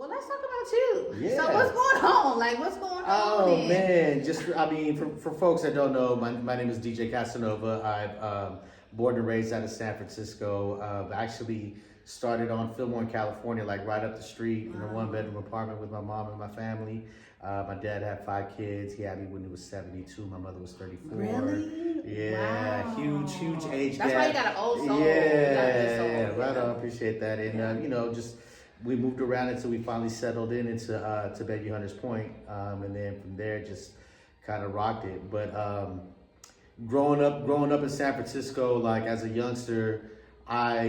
Well, let's talk about you. Yeah. So what's going on? Like, what's going on? Oh man, for folks that don't know, my name is DJ Casanova. I'm born and raised out of San Francisco. Actually started on Fillmore, California, like right up the street in a 1-bedroom apartment with my mom and my family. My dad had 5 kids. He had me when he was 72. My mother was 34. Really? Yeah, Wow. huge age gap. That's why you got an old soul. Yeah, right on. Appreciate that. And just we moved around until we finally settled into to Baby Hunters Point, and then from there just kind of rocked it. But growing up in San Francisco, like as a youngster, I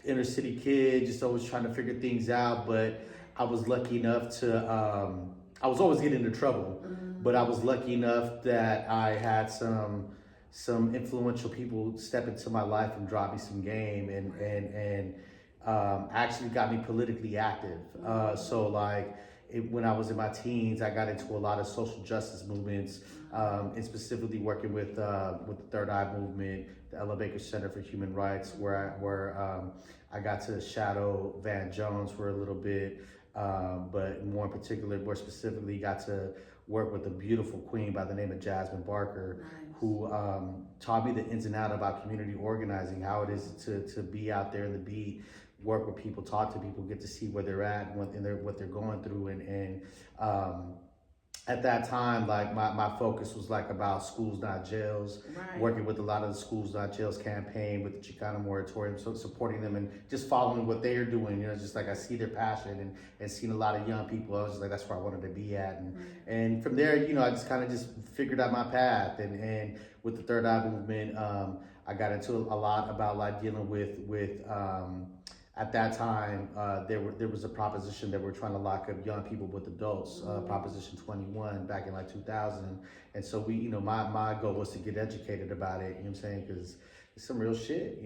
inner city kid, just always trying to figure things out. But I was lucky enough to I was always getting into trouble, but I was lucky enough that I had some influential people step into my life and drop me some game and actually got me politically active. So like when I was in my teens, I got into a lot of social justice movements, and specifically working with the Third Eye Movement, the Ella Baker Center for Human Rights, where I got to shadow Van Jones for a little bit, but more specifically, got to work with a beautiful queen by the name of Jasmine Barker, who taught me the ins and outs about community organizing, how it is to be out there in the beat, work with people, talk to people, get to see where they're at and what they're going through. And at that time, like my focus was like about schools, not jails, working with a lot of the schools, not jails campaign with the Chicano moratorium, so supporting them and just following what they are doing, just like I see their passion and seeing a lot of young people. I was just like, that's where I wanted to be at. And from there, I just kind of just figured out my path. And with the Third Eye Movement, I got into a lot about like dealing with at that time, there was a proposition that we're trying to lock up young people with adults, Proposition 21 back in like 2000. And so my goal was to get educated about it, what I'm saying? Because it's some real shit,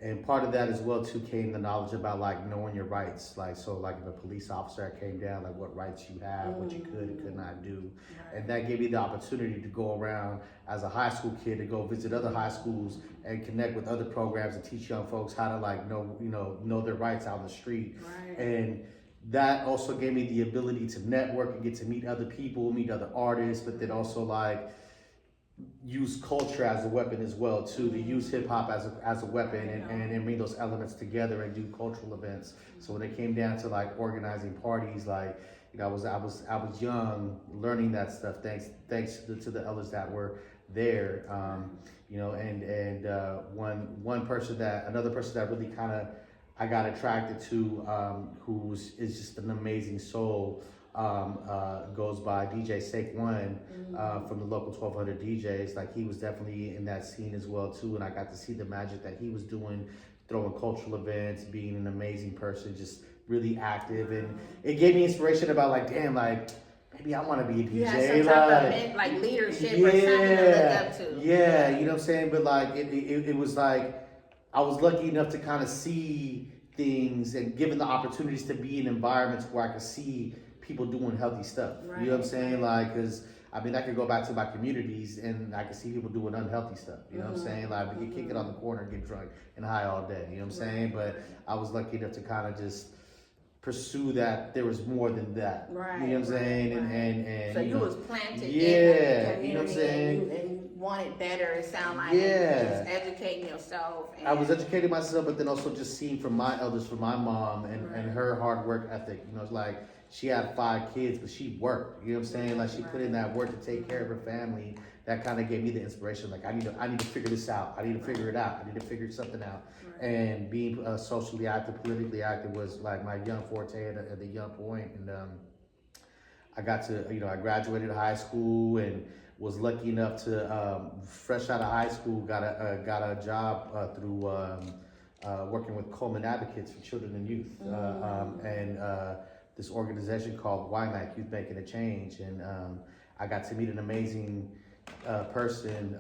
and part of that as well too came the knowledge about like knowing your rights. Like, so like if a police officer came down, like what rights you have, what you could and could not do. And that gave me the opportunity to go around as a high school kid to go visit other high schools and connect with other programs and teach young folks how to like know their rights out in the street. And that also gave me the ability to network and get to meet other people, meet other artists, but then also like use culture as a weapon as well too, to use hip hop as a weapon and bring those elements together and do cultural events. So when it came down to like organizing parties, like I was young, learning that stuff thanks to the elders that were there, and another person that really kind of I got attracted to, who is just an amazing soul. Goes by DJ Sake One, from the local 1200 DJs. Like he was definitely in that scene as well too, and I got to see the magic that he was doing, throwing cultural events, being an amazing person, just really active, and it gave me inspiration about like, damn, like maybe I want to be a DJ. You had some type of like leadership or something to look up to. Yeah, you know what I'm saying? But like it was like I was lucky enough to kind of see things and given the opportunities to be in environments where I could see people doing healthy stuff. You know what I'm saying? Like, because I could go back to my communities and I could see people doing unhealthy stuff. You know what I'm saying? Like, we could kick it on the corner and get drunk and high all day. You know what I'm saying? But I was lucky enough to kind of just pursue that there was more than that. You know what I'm saying? And so you was planted in the community, you know what I'm saying? And wanted better, it sounded like. Just educating yourself. And I was educating myself, but then also just seeing from my elders, from my mom and her hard work ethic. It's like, she had 5 kids, but she worked. You know what I'm saying? Like she put in that work to take care of her family. That kind of gave me the inspiration. Like I need to figure this out. I need to figure it out. I need to figure something out. And being socially active, politically active was like my young forte at the young point. And I got to, I graduated high school and was lucky enough to, fresh out of high school, got a job through working with Coleman Advocates for Children and Youth. This organization called YMAC, Youth Making a Change, and I got to meet an amazing person.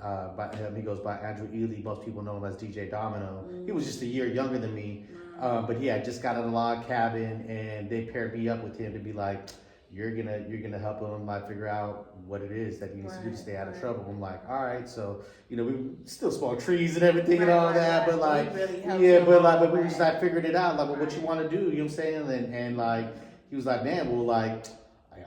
He goes by Andrew Ely. Most people know him as DJ Domino. He was just a year younger than me, but he had just got in a log cabin, and they paired me up with him to be like, you're gonna help him like figure out what it is that he needs to do to stay out of trouble. I'm like, all right, so you know, we still small trees and everything and all that, but like, yeah, but we just like figured it out, like, well, what you want to do, you know what I'm saying? And like, he was like, man, well, like,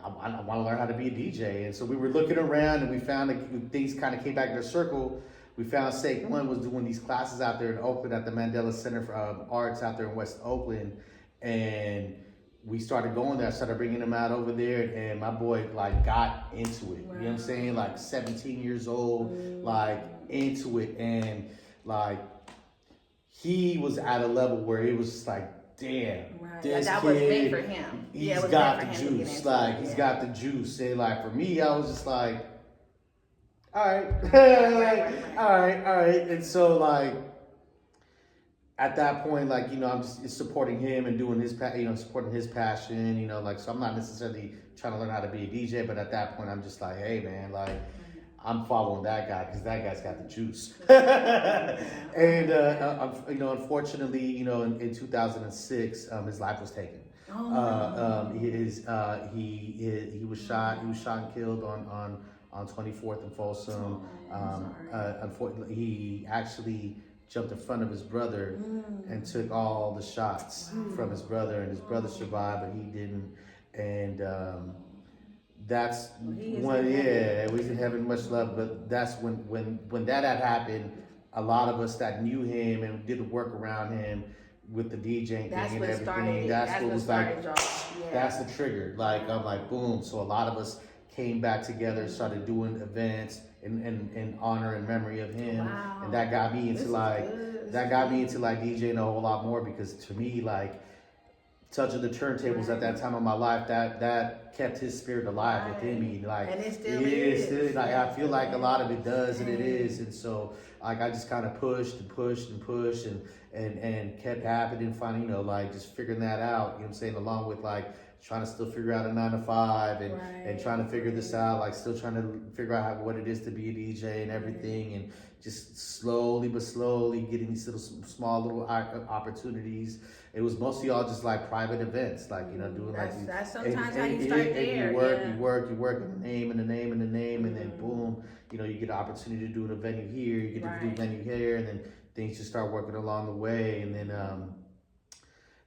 I want to learn how to be a DJ, and so we were looking around, and we found that things kind of came back in a circle. We found Sake One was doing these classes out there in Oakland at the Mandela Center for Arts out there in West Oakland, and we started going there. I started bringing him out over there, and my boy like got into it. Wow. You know what I'm saying? Like 17 years old, like into it, and like he was at a level where it was just like, damn, this that kid, was made for him. He's got the juice. Like he's got the juice. And like for me, I was just like, all right, all right. And so like, at that point, like, you know, I'm just supporting him and doing his, you know, supporting his passion, you know, like, so I'm not necessarily trying to learn how to be a DJ, but at that point, I'm just like, hey, man, like, I'm following that guy because that guy's got the juice. And, you know, unfortunately, you know, in 2006, his life was taken. He was shot and killed on 24th and Folsom. Unfortunately, he actually jumped in front of his brother and took all the shots from his brother, and his brother survived, but he didn't. And that's when, we didn't have much love, but that's when that had happened, a lot of us that knew him and did the work around him with the DJing thing and everything, that's what was like, that's the trigger. Like, I'm like, boom. So a lot of us came back together, started doing events in honor and memory of him. Wow. And that got me into DJing a whole lot more, because to me, like, touching the turntables at that time of my life, that kept his spirit alive within me. Like, and it still is. Like, I feel like a lot of it does, and it is. And so like I just kind of pushed and kept happening, finally, you know, like just figuring that out, you know what I'm saying, along with like trying to still figure out a 9 to 5 and trying to figure this out, like still trying to figure out what it is to be a DJ and everything, and just slowly but slowly getting these small little opportunities. It was mostly all just like private events, like, you know, doing that's sometimes how you start there. You work, and the name, and then boom, you know, you get an opportunity to do a venue here, you get to do a venue here, and then things just start working along the way. And then,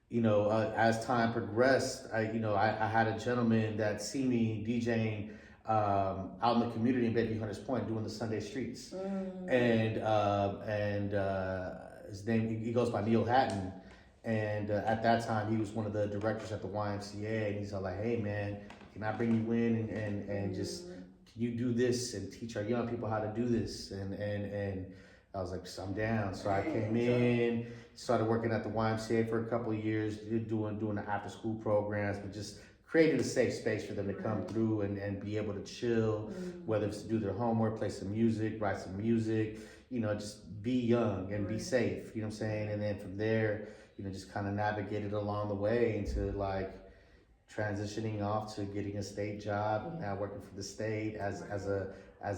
you know, as time progressed, I had a gentleman that seen me DJing out in the community in Bayview Hunters Point doing the Sunday streets, and his name, he goes by Neil Hatton, and at that time he was one of the directors at the YMCA, and he's all like, hey man, can I bring you in and just, can you do this and teach our young people how to do this? And I was like, I'm down. So I came in, started working at the YMCA for a couple of years, doing the after school programs, but just created a safe space for them to come through and be able to chill, whether it's to do their homework, play some music, write some music, you know, just be young and be safe, you know what I'm saying? And then from there, you know, just kind of navigated along the way into like transitioning off to getting a state job, and now working for the state as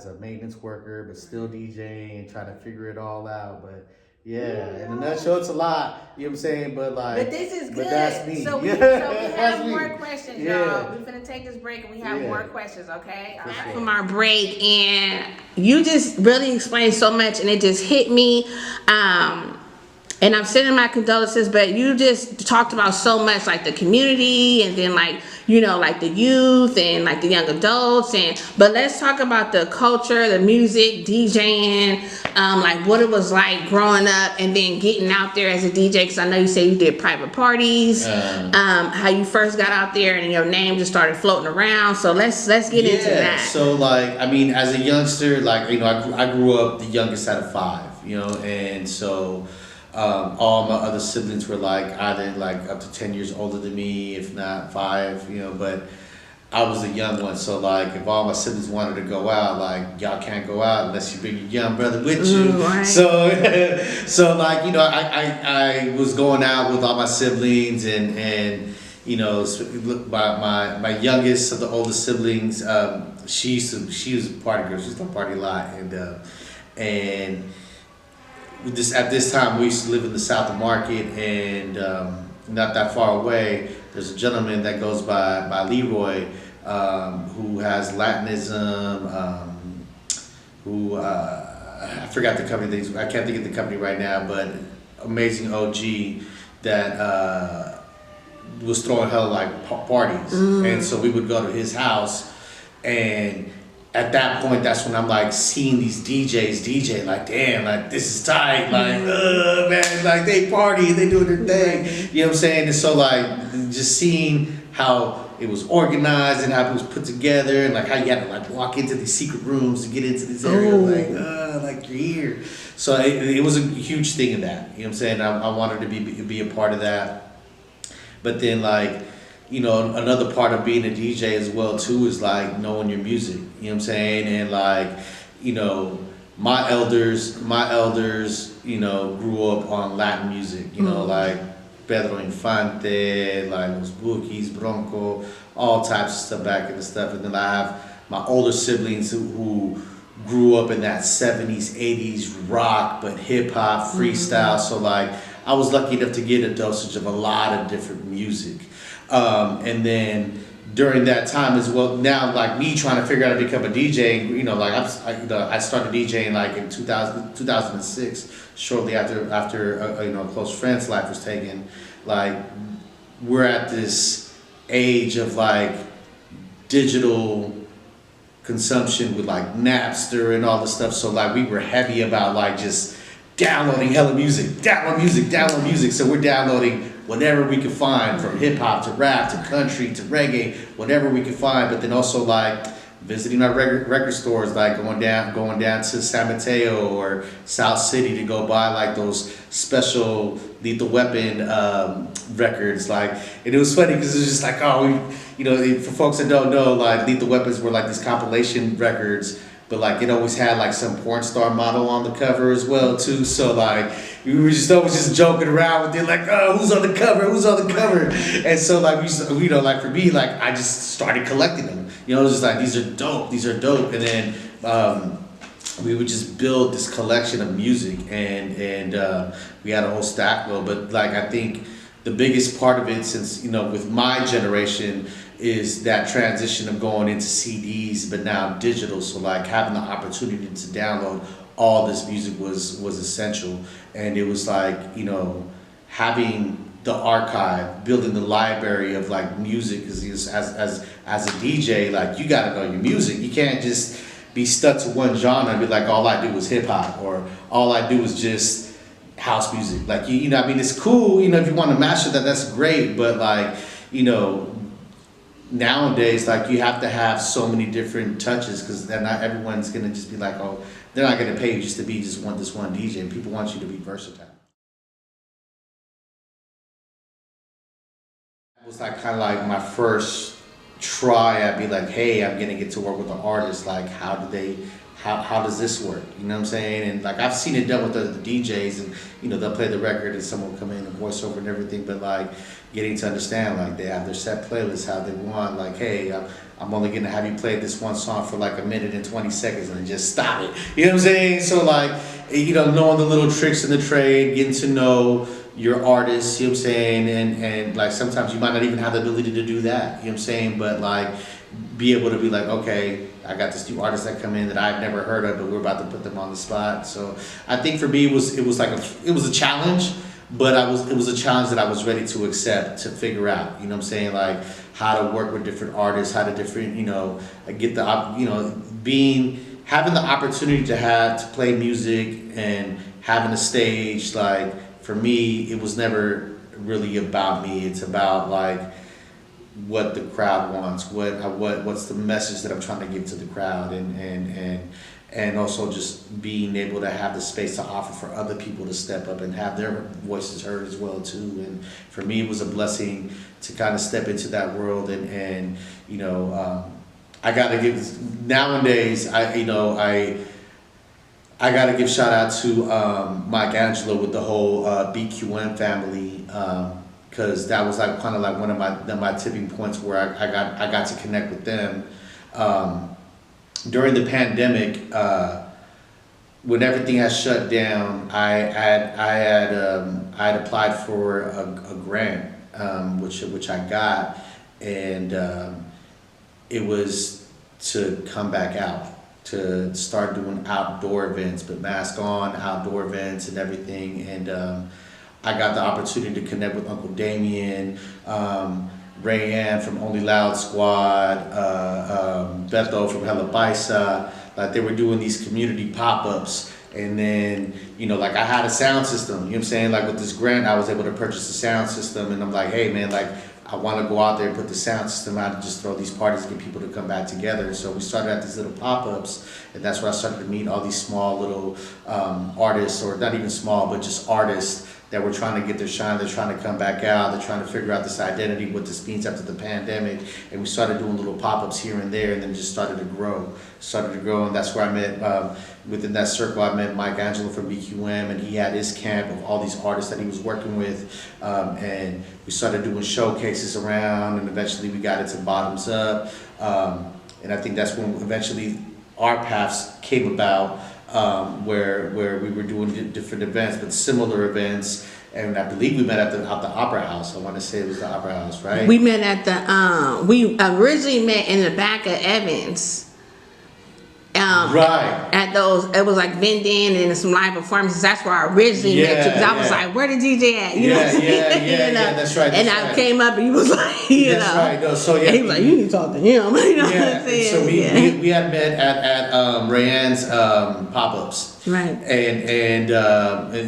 a maintenance worker, but still DJing and trying to figure it all out. But yeah, in a nutshell, it's a lot, you know what I'm saying? But this is good. But that's me. So we have more questions, y'all. We're gonna take this break and we have more questions, okay? All right. From our break, and you just really explained so much, and it just hit me. And I'm sending my condolences, but you just talked about so much, like the community, and then like, you know, like the youth and like the young adults. But let's talk about the culture, the music, DJing, like what it was like growing up and then getting out there as a DJ. Because I know you say you did private parties, how you first got out there and your name just started floating around. So let's get into that. So like, I mean, as a youngster, like, you know, I grew up the youngest out of 5, you know, and so all my other siblings were like either like up to 10 years older than me, if not 5, you know, but I was the young one. So like if all my siblings wanted to go out, like y'all can't go out unless you bring your young brother with you. Right. So like, you know, I was going out with all my siblings, and you know, look, my youngest of the oldest siblings, she was a party girl. She used to party a lot, and at this time, we used to live in the South of Market, and not that far away, there's a gentleman that goes by Leroy who has Latinism, who I forgot the company. I can't think of the company right now, but amazing OG that was throwing hella like parties, and so we would go to his house, and at that point, that's when I'm like seeing these DJs DJ, like, damn, like this is tight, like, man, like they party, they doing their thing, you know what I'm saying? And so like just seeing how it was organized and how it was put together, and like how you had to like walk into these secret rooms to get into this area, like you're here. So it was a huge thing in that, you know what I'm saying? I wanted to be a part of that. But then like, you know, another part of being a DJ as well too is like knowing your music, you know what I'm saying? And like, you know, my elders, you know, grew up on Latin music, you know, like Pedro Infante, like Los Bookies, Bronco, all types of stuff back in the stuff. And then I have my older siblings who grew up in that 70s, 80s rock, but hip hop, freestyle. So like, I was lucky enough to get a dosage of a lot of different music. And then during that time as well, now like me trying to figure out how to become a DJ, you know, like I started DJing like in 2006, shortly after you know, a close friend's life was taken. Like we're at this age of like digital consumption with like Napster and all this stuff. So like we were heavy about like just downloading hella music, download music. So we're downloading whatever we could find, from hip hop to rap to country to reggae, whatever we could find. But then also like visiting our record stores, like going down to San Mateo or South City to go buy like those special Lethal Weapon records. Like, and it was funny because it was just like, you know, for folks that don't know, like Lethal Weapons were like these compilation records. But like it always had like some porn star model on the cover as well too. So like we were just always just joking around with it, like, oh, who's on the cover? And so like we used to, you know, like for me, like I just started collecting them. You know, it was just like these are dope. And then we would just build this collection of music, and we had a whole stack load. But like I think the biggest part of it, since, you know, with my generation, is that transition of going into CDs, but now digital. So like having the opportunity to download all this music was essential. And it was like, you know, having the archive, building the library of like music, because as a DJ, like you gotta know your music. You can't just be stuck to one genre and be like, all I do is hip hop, or all I do is just house music. Like, you know, I mean, it's cool, you know, if you want to master that, that's great. But like, you know, nowadays, like you have to have so many different touches, because then not everyone's gonna just be like, oh, they're not gonna pay you just to be this one DJ. And people want you to be versatile. It was like kind of like my first try at be like, hey, I'm gonna get to work with an artist. Like, how does this work? You know what I'm saying? And like I've seen it done with the DJs, and you know, they'll play the record and someone will come in and voice over and everything. But like getting to understand, like they have their set playlists, how they want. Like, hey, I'm only gonna have you play this one song for like 1 minute and 20 seconds, and then just stop it. You know what I'm saying? So like, you know, knowing the little tricks in the trade, getting to know your artists, you know what I'm saying? And like sometimes you might not even have the ability to do that, you know what I'm saying? But like be able to be like, okay, I got this new artist that come in that I've never heard of, but we're about to put them on the spot. So I think for me it was a challenge, but it was a challenge that I was ready to accept, to figure out, you know what I'm saying? Like how to work with different artists, how to different, you know, get the, you know, having the opportunity to play music and having a stage. Like for me, it was never really about me. It's about like what the crowd wants, what's the message that I'm trying to give to the crowd, and also just being able to have the space to offer for other people to step up and have their voices heard as well too. And for me, it was a blessing to kind of step into that world, and you know, I gotta give nowadays, I gotta give shout out to Mike Angelo with the whole BQM family. Because that was like kind of like one of my tipping points where I got to connect with them. During the pandemic, when everything had shut down, I had applied for a grant, which I got, and it was to come back out, to start doing outdoor events, but mask on, outdoor events and everything. And I got the opportunity to connect with Uncle Damien, Ray Ann from Only Loud Squad, Beto from Hella Paisa. Like they were doing these community pop-ups. And then, you know, like I had a sound system, you know what I'm saying? Like with this grant, I was able to purchase a sound system, and I'm like, hey man, like I want to go out there and put the sound system out and just throw these parties, get people to come back together. So we started at these little pop-ups, and that's where I started to meet all these small little artists, or not even small, but just artists that were trying to get their shine. They're trying to come back out. They're trying to figure out this identity, what this means after the pandemic. And we started doing little pop-ups here and there, and then just started to grow. And that's where I met, within that circle, I met Mike Angelo from BQM, and he had his camp of all these artists that he was working with. And we started doing showcases around, and eventually we got into Bottoms Up. And I think that's when eventually our paths came about, where we were doing different events, but similar events. And I believe we met at the Opera House. I want to say it was the Opera House, right? We met at the, we originally met in the back of Evans. Right. At those, it was like vending and some live performances. That's where I originally met you. Because I was like, where the DJ at? You know what I'm saying? Yeah, that's right. And I came up and he was like, you know. That's right. No, so yeah. And he was like, you need to talk to him. You know what I'm saying? So we had met at Rayanne's pop-ups. Right. And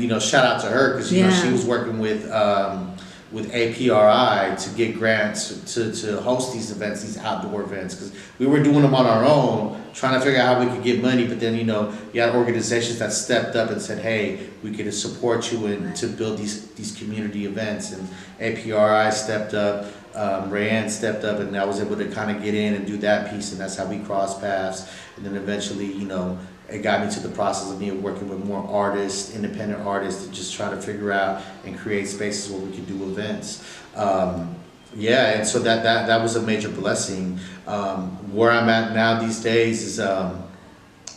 you know, shout out to her, because you know she was working with APRI to get grants to host these events, these outdoor events, because we were doing them on our own, trying to figure out how we could get money. But then, you know, you had organizations that stepped up and said, hey, we could support you and to build these community events. And APRI stepped up, Rayanne stepped up, and I was able to kind of get in and do that piece, and that's how we crossed paths. And then eventually, you know, it got me to the process of me working with more artists, independent artists, to just try to figure out and create spaces where we could do events. And so that was a major blessing. Where I'm at now these days is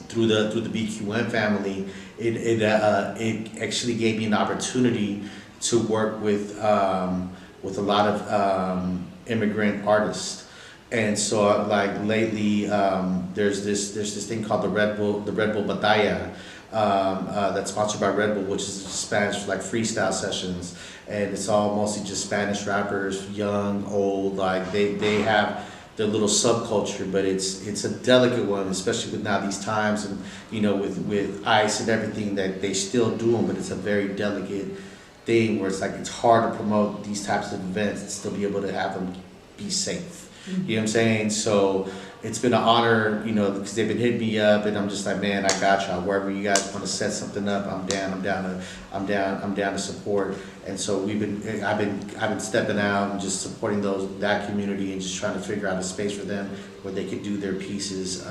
through the BQM family. It actually gave me an opportunity to work with a lot of immigrant artists. And so, like lately, there's this thing called the Red Bull Batalla, that's sponsored by Red Bull, which is Spanish like freestyle sessions, and it's all mostly just Spanish rappers, young, old. Like they have their little subculture, but it's a delicate one, especially with now these times, and you know with ICE and everything, that they still do them, but it's a very delicate thing where it's like it's hard to promote these types of events and still be able to have them be safe. You know what I'm saying? So it's been an honor, you know, because they've been hitting me up, and I'm just like, man, I got y'all. Wherever you guys want to set something up, I'm down to support. And so I've been stepping out and just supporting that community, and just trying to figure out a space for them where they could do their pieces.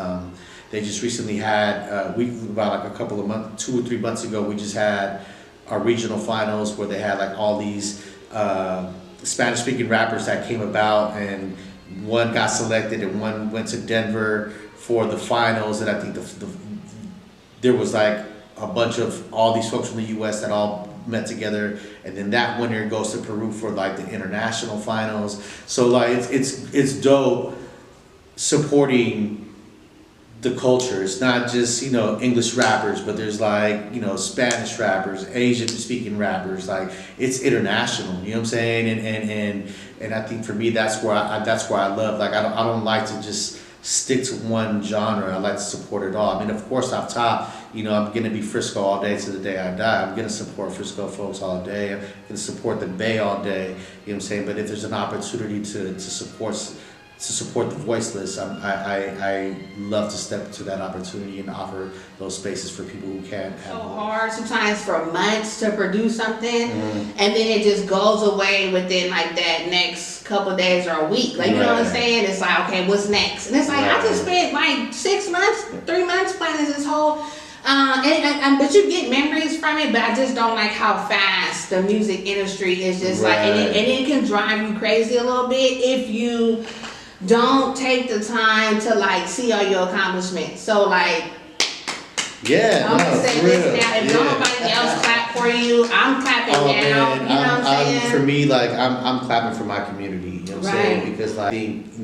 They just recently had about like a couple of months, 2 or 3 months ago, we just had our regional finals where they had like all these Spanish-speaking rappers that came about, and one got selected and one went to Denver for the finals. And I think there was like a bunch of all these folks from the U.S. that all met together, and then that winner goes to Peru for like the international finals. So like it's dope supporting the culture. It's not just, you know, English rappers, but there's like, you know, Spanish rappers, Asian speaking rappers. Like it's international, you know what I'm saying? And I think for me, that's where I love. Like I don't like to just stick to one genre. I like to support it all. I mean, of course, off top, you know, I'm gonna be Frisco all day to the day I die. I'm gonna support Frisco folks all day. I'm gonna support the Bay all day. You know what I'm saying? But if there's an opportunity to support the voiceless, I love to step into that opportunity and offer those spaces for people who can't have. So hard sometimes for months to produce something, and then it just goes away within like that next couple days or a week. Like, you know what I'm saying? It's like, okay, what's next? And it's like, I just spent like 6 months, 3 months planning this whole. But you get memories from it, but I just don't like how fast the music industry is just like, and it can drive you crazy a little bit if you don't take the time to like see all your accomplishments. So like, I'm gonna say this now. If nobody else clap for you, I'm clapping now. Man, you know what I'm saying? For me, like I'm clapping for my community. You know what I'm saying? Because like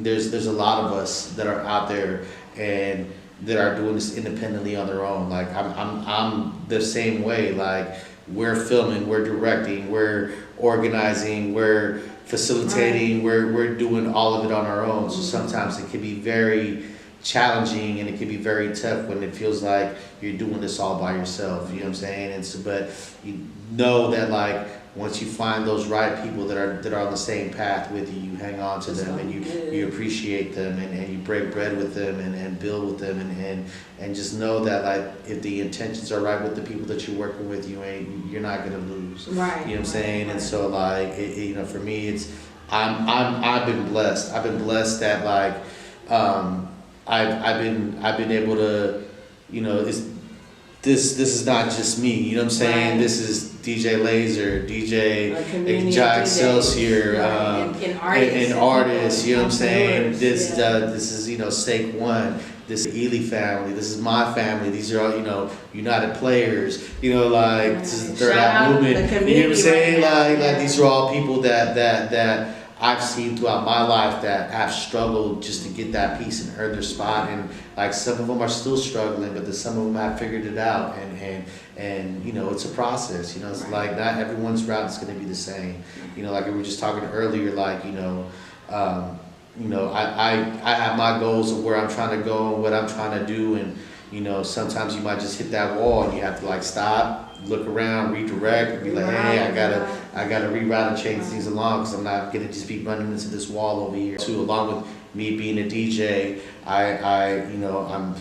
there's a lot of us that are out there and that are doing this independently on their own. Like I'm the same way. Like we're filming, we're directing, we're organizing, we're facilitating, we're doing all of it on our own. So sometimes it can be very challenging and it can be very tough when it feels like you're doing this all by yourself. You know what I'm saying? And so, but you know that like once you find those right people that are on the same path with you, you hang on to them and you appreciate them and you break bread with them and build with them and just know that like if the intentions are right with the people that you're working with, you're not gonna lose. Right. You know what I'm saying? And so like you know, for me it's I've been blessed. I've been blessed that like I've been able to, you know, this is not just me, you know what I'm saying? Right. This is DJ Laser, DJ Jack Excelsior, and artists, you know what I'm saying? This is, you know, Stake One, this is Ely family, this is my family, these are all, you know, United Players, you know, like this is the Third Eye Movement, you know what I'm saying? Like these are all people that I've seen throughout my life that have struggled just to get that piece and earn their spot, and like some of them are still struggling, but some of them have figured it out, and you know, it's a process. You know, it's like not everyone's route is going to be the same. You know, like we were just talking earlier, like you know, I have my goals of where I'm trying to go and what I'm trying to do, and you know, sometimes you might just hit that wall and you have to like stop, look around, redirect, and be like, hey, I gotta reroute and change things along because I'm not gonna just be running into this wall over here. Too, along with me being a DJ, I'm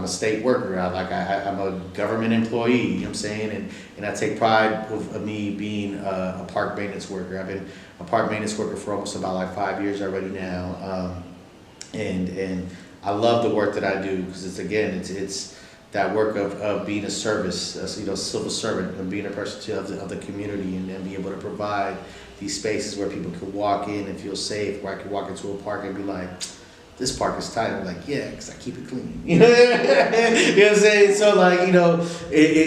a state worker. I'm a government employee. You know what I'm saying? And I take pride of me being a park maintenance worker. I've been a park maintenance worker for almost about like 5 years already now, and I love the work that I do because it's that work of being a service, you know, civil servant, and being a person of the community, and then be able to provide these spaces where people can walk in and feel safe, where I can walk into a park and be like, this park is tight. I'm like, yeah, because I keep it clean. You know what I'm saying? So like, you know,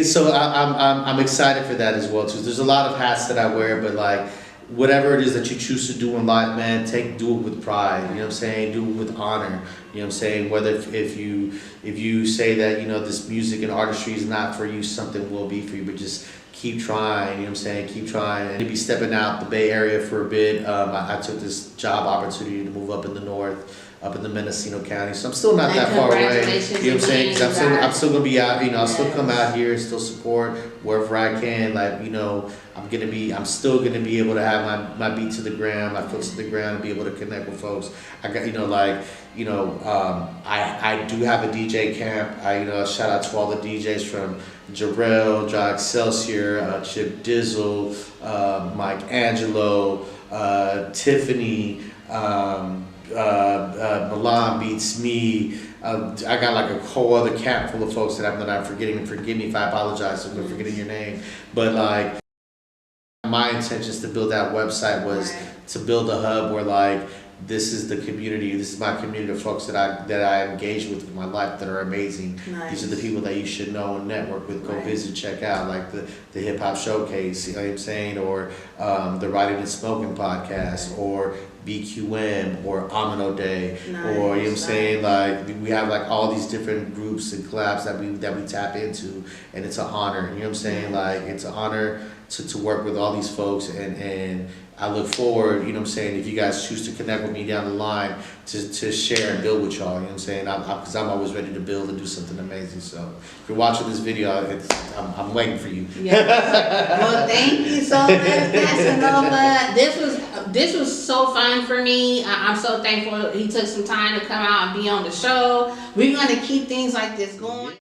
so I'm excited for that as well too. There's a lot of hats that I wear, but like, whatever it is that you choose to do in life, man, do it with pride. You know what I'm saying? Do it with honor. You know what I'm saying? Whether if you say that, you know, this music and artistry is not for you, something will be for you, but just keep trying. You know what I'm saying? Keep trying. And to be stepping out the Bay Area for a bit. I took this job opportunity to move up in the north, up in the Mendocino County, so I'm still not that far away. You know what I'm saying? Because I'm still gonna be out. You know, I'll still come out here, still support wherever I can. Like, you know, I'm still gonna be able to have my beat to the ground, my foot to the ground, and be able to connect with folks. I got, you know, like, you know, I do have a DJ camp. Shout out to all the DJs from Jarrell, Jack Excelsior, Chip Dizzle, Mike Angelo, Tiffany. Milan Beats Me. I got like a whole other camp full of folks that I'm forgetting, and forgive me if I apologize if I'm forgetting your name. But like, my intentions to build that website was to build a hub where like, this is the community, this is my community of folks that I engage with in my life that are amazing. Nice. These are the people that you should know and network with, go visit, check out, like the Hip Hop Showcase, you know what I'm saying, or the Writing and Smoking podcast, or BQM, or Amino Day, or you know what I'm saying, like we have like all these different groups and collabs that we tap into, and it's an honor, you know what I'm saying, like it's an honor to work with all these folks, and I look forward, you know what I'm saying, if you guys choose to connect with me down the line to share and build with y'all, you know what I'm saying, because I'm always ready to build and do something amazing. So if you're watching this video, I'm waiting for you. Yes. Well, thank you so much, Casanova. This was so fun for me. I'm so thankful he took some time to come out and be on the show. We're going to keep things like this going.